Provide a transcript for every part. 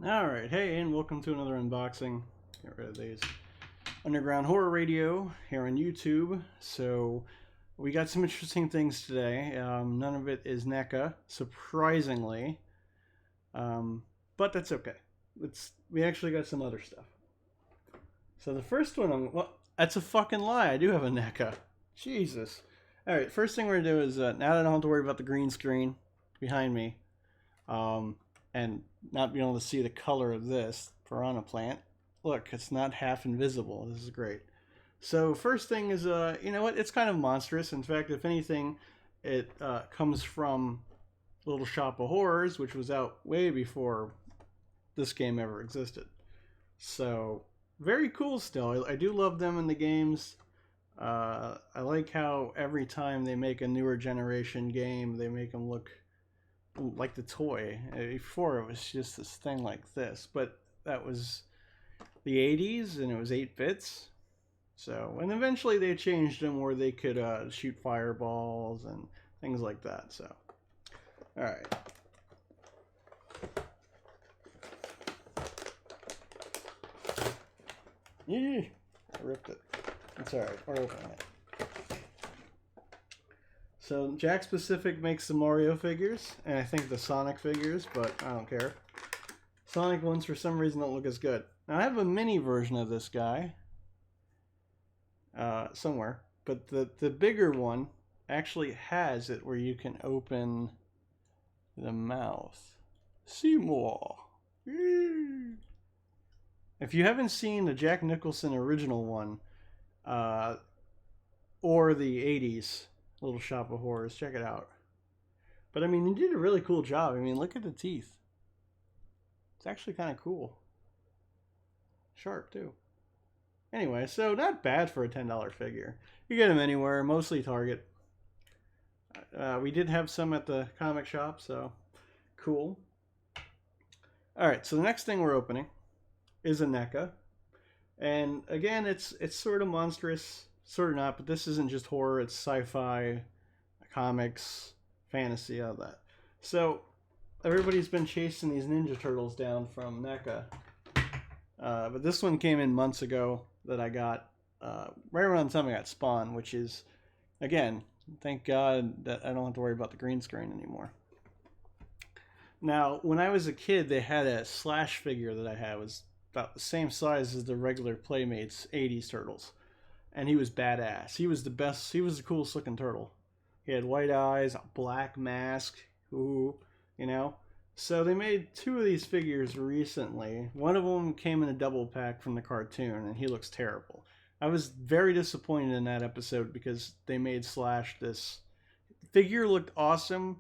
Alright, hey, and welcome to another unboxing. Get rid of these. Underground Horror Radio here on YouTube. So, we got some interesting things today. None of it is NECA, surprisingly. But that's okay. We actually got some other stuff. So the first one, well, that's a fucking lie. I do have a NECA. Jesus. Alright, first thing we're going to do is, now that I don't have to worry about the green screen behind me, and not being able to see the color of this Piranha plant. Look, it's not half invisible. This is great. So first thing is, you know what? It's kind of monstrous. In fact, if anything, it comes from Little Shop of Horrors, which was out way before this game ever existed. So very cool still. I do love them in the games. I like how every time they make a newer generation game, they make them look like the toy. Before it was just this thing like this, but that was the 80s and it was 8 bits. So, and eventually they changed them where they could shoot fireballs and things like that. So, all right. Yeah, I ripped it. It's all right. We're opening it. So Jakks Pacific makes the Mario figures, and I think the Sonic figures, but I don't care. Sonic ones, for some reason, don't look as good. Now, I have a mini version of this guy somewhere, but the bigger one actually has it where you can open the mouth. Seymour. If you haven't seen the Jack Nicholson original one, or the 80s, Little Shop of Horrors, check it out. But I mean, you did a really cool job. I mean, look at the teeth. It's actually kind of cool. Sharp too. Anyway, so not bad for a $10 figure. You get them anywhere, mostly Target. We did have some at the comic shop, so cool. Alright, so the next thing we're opening is a NECA. And again, it's sort of monstrous. Sort of not, but this isn't just horror, it's sci-fi, comics, fantasy, all that. So, everybody's been chasing these Ninja Turtles down from NECA. But this one came in months ago that I got, right around the time I got Spawn, which is, again, thank God that I don't have to worry about the green screen anymore. Now, when I was a kid, they had a Slash figure that I had. It was about the same size as the regular Playmates 80s Turtles. And he was badass. He was the best. He was the coolest looking turtle. He had white eyes, a black mask. Ooh, you know. So they made 2 of these figures recently. One of them came in a double pack from the cartoon, and he looks terrible. I was very disappointed in that episode because they made Slash this figure looked awesome.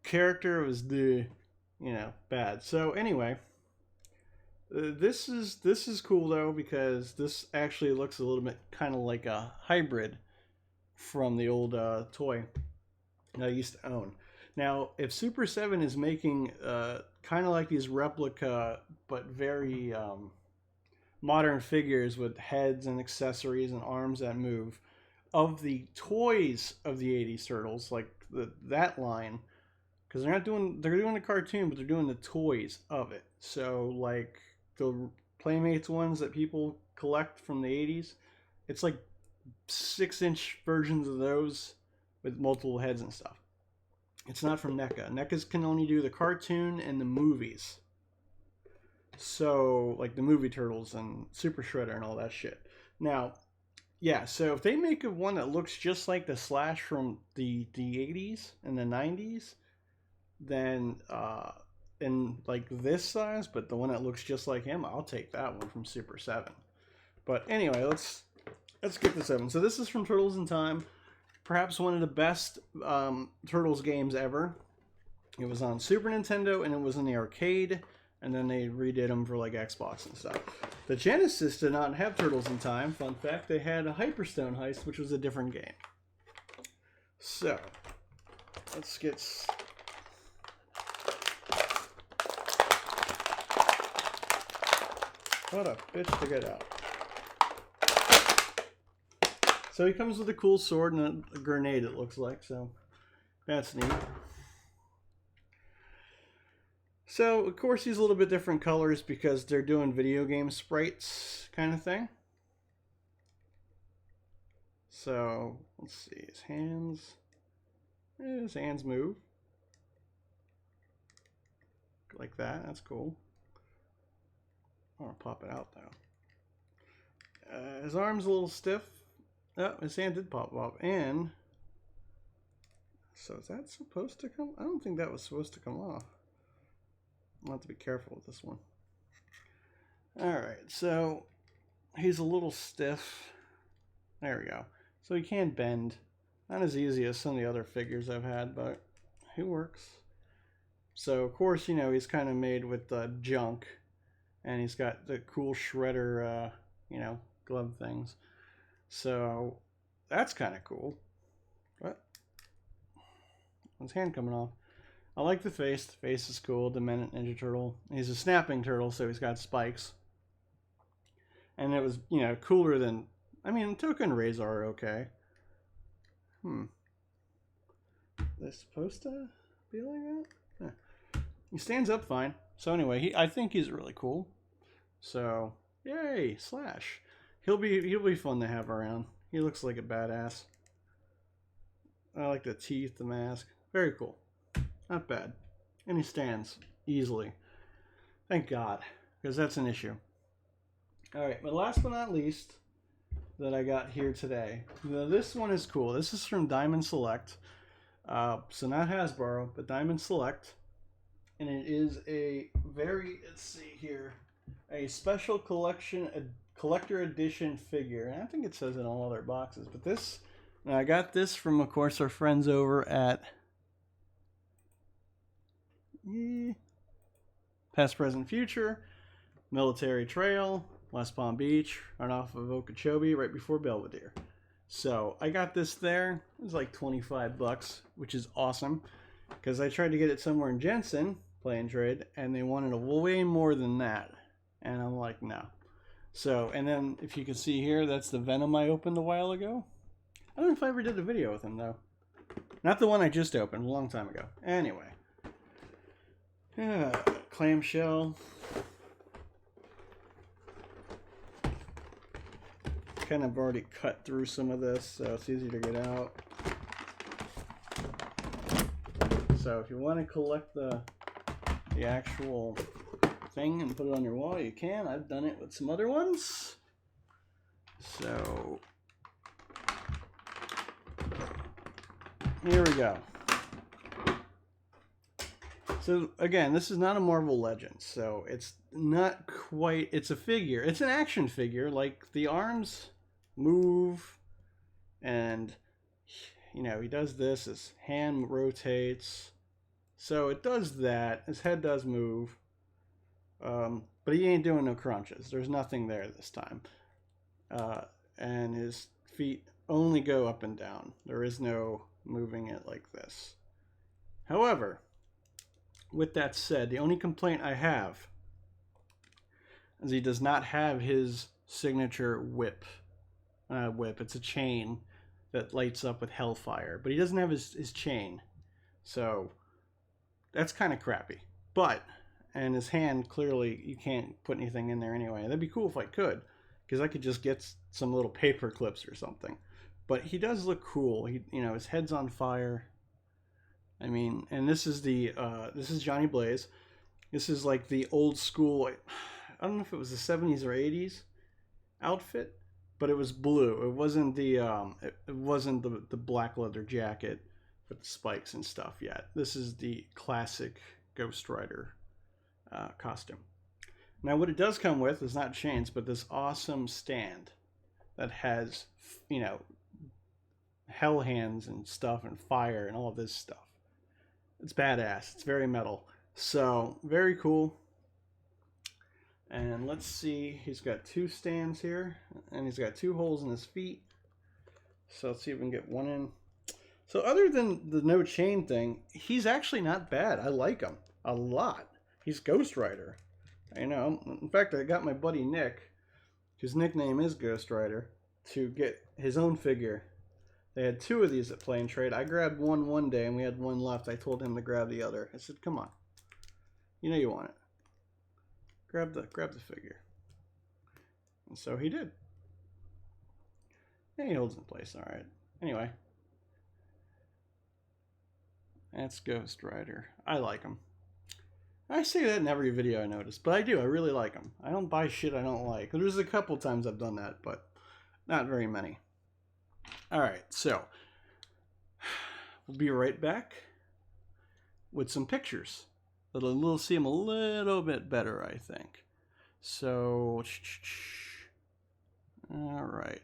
Character was bad. So anyway. This is cool though because this actually looks a little bit kind of like a hybrid from the old toy that I used to own. Now, if Super 7 is making kind of like these replica but very modern figures with heads and accessories and arms that move of the toys of the 80s Turtles, like that line, because they're doing the cartoon, but they're doing the toys of it. So like the Playmates ones that people collect from the 80s, it's like 6-inch versions of those with multiple heads and stuff. It's not from NECA. NECA's can only do the cartoon and the movies. So, like the movie Turtles and Super Shredder and all that shit. Now, yeah, so if they make one that looks just like the Slash from the 80s and the 90s, then in like this size, but the one that looks just like him, I'll take that one from Super 7. But anyway, let's get this open. So this is from Turtles in Time, perhaps one of the best Turtles games ever. It was on Super Nintendo and it was in the arcade, and then they redid them for like Xbox and stuff. The Genesis did not have Turtles in Time. Fun fact, they had a Hyperstone Heist, which was a different game. So let's get... What a bitch to get out. So he comes with a cool sword and a grenade, it looks like, so that's neat. So, of course, he's a little bit different colors because they're doing video game sprites kind of thing. So, let's see, his hands. His hands move. Like that, that's cool. I want to pop it out though. His arm's a little stiff. Oh, his hand did pop up. And so is that supposed to come? I don't think that was supposed to come off. I'll have to be careful with this one. Alright, so he's a little stiff. There we go. So he can bend. Not as easy as some of the other figures I've had, but it works. So, of course, you know, he's kind of made with junk. And he's got the cool shredder, you know, glove things. So, that's kind of cool. What? His hand coming off. I like the face. The face is cool. Demented Ninja Turtle. He's a snapping turtle, so he's got spikes. And it was, you know, cooler than... I mean, Token Rays are okay. They're supposed to be like that? Huh. He stands up fine. So anyway, I think he's really cool. So, yay, Slash. He'll be fun to have around. He looks like a badass. I like the teeth, the mask. Very cool. Not bad. And he stands easily. Thank God, because that's an issue. Alright, but last but not least that I got here today. Now, this one is cool. This is from Diamond Select. So not Hasbro, but Diamond Select. And it is a very, let's see here, a special collection, a collector edition figure. And I think it says it on all their boxes. But this, now I got this from, of course, our friends over at Past, Present, Future, Military Trail, West Palm Beach, right off of Okeechobee, right before Belvedere. So I got this there. It was like 25 bucks, which is awesome. Because I tried to get it somewhere in Jensen, Play and Trade, and they wanted a way more than that. And I'm like, no. So, and then if you can see here, that's the Venom I opened a while ago. I don't know if I ever did a video with him though. Not the one I just opened, a long time ago. Anyway. Yeah, clamshell. Kind of already cut through some of this, so it's easy to get out. So if you want to collect the actual thing and put it on your wall, you can. I've done it with some other ones. So here we go. So again, this is not a Marvel Legends, so it's not quite, it's a figure. It's an action figure, like the arms move, and you know, he does this, his hand rotates, so it does that, his head does move, but he ain't doing no crunches. There's nothing there this time, and his feet only go up and down. There is no moving it like this. However, with that said, the only complaint I have is he does not have his signature whip. It's a chain that lights up with hellfire, but he doesn't have his chain, so that's kind of crappy. But, and his hand, clearly you can't put anything in there anyway. That'd be cool if I could, because I could just get some little paper clips or something. But he does look cool. He, you know, his head's on fire. I mean, and this is this is Johnny Blaze. This is like the old school, I don't know if it was the 70s or 80s outfit, but it was blue. It wasn't the the black leather jacket with the spikes and stuff yet. This is the classic Ghost Rider costume. Now what it does come with is not chains, but this awesome stand that has, you know, hell hands and stuff and fire and all of this stuff. It's badass. It's very metal. So, very cool. And let's see. He's got two stands here. And he's got two holes in his feet. So, let's see if we can get one in. So, other than the no chain thing, he's actually not bad. I like him a lot. He's Ghost Rider. I know. In fact, I got my buddy Nick, whose nickname is Ghost Rider, to get his own figure. They had two of these at Play and Trade. I grabbed one day and we had one left. I told him to grab the other. I said, come on. You know you want it. Grab the figure. And so he did. And he holds in place. All right. Anyway. That's Ghost Rider. I like him. I say that in every video I notice, but I do. I really like them. I don't buy shit I don't like. There's a couple times I've done that, but not very many. All right, so we'll be right back with some pictures. It'll see them a little bit better, I think. So, all right.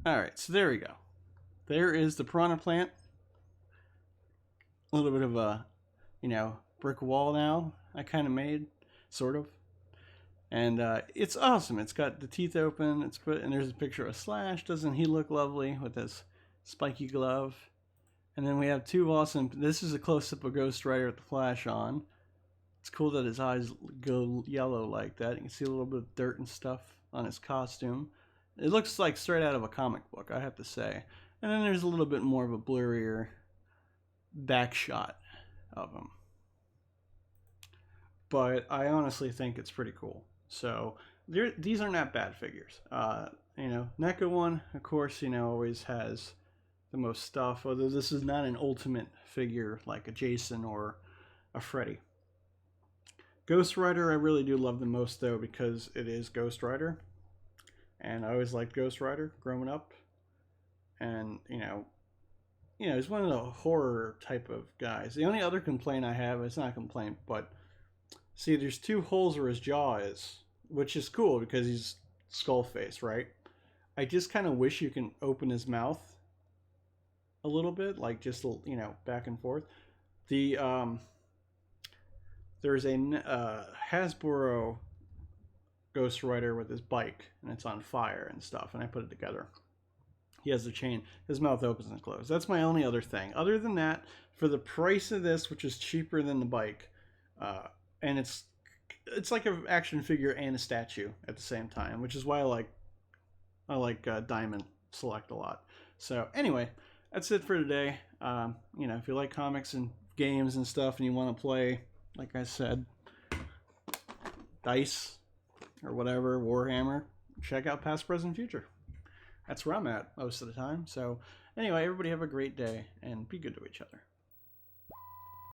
All right, so there we go. There is the Piranha plant. A little bit of a, you know, brick wall now I kind of made, sort of. And it's awesome. It's got the teeth open. And there's a picture of Slash. Doesn't he look lovely with his spiky glove? And then we have two awesome. This is a close-up of Ghost Rider with the flash on. It's cool that his eyes go yellow like that. You can see a little bit of dirt and stuff on his costume. It looks like straight out of a comic book, I have to say. And then there's a little bit more of a blurrier back shot of him. But I honestly think it's pretty cool. So these are not bad figures. You know, NECA one, of course, you know, always has the most stuff. Although this is not an ultimate figure like a Jason or a Freddy. Ghost Rider, I really do love the most though because it is Ghost Rider, and I always liked Ghost Rider growing up. And you know, he's one of the horror type of guys. The only other complaint I have, it's not a complaint, but see, there's two holes where his jaw is, which is cool because he's skull face, right? I just kind of wish you can open his mouth a little bit, like just, you know, back and forth. The there's a Hasbro Ghost Rider with his bike, and it's on fire and stuff, and I put it together. He has the chain. His mouth opens and closes. That's my only other thing. Other than that, for the price of this, which is cheaper than the bike, and it's like an action figure and a statue at the same time, which is why I like Diamond Select a lot. So anyway, that's it for today. You know, if you like comics and games and stuff, and you want to play, like I said, Dice or whatever, Warhammer, check out Past, Present, Future. That's where I'm at most of the time. So anyway, everybody have a great day and be good to each other.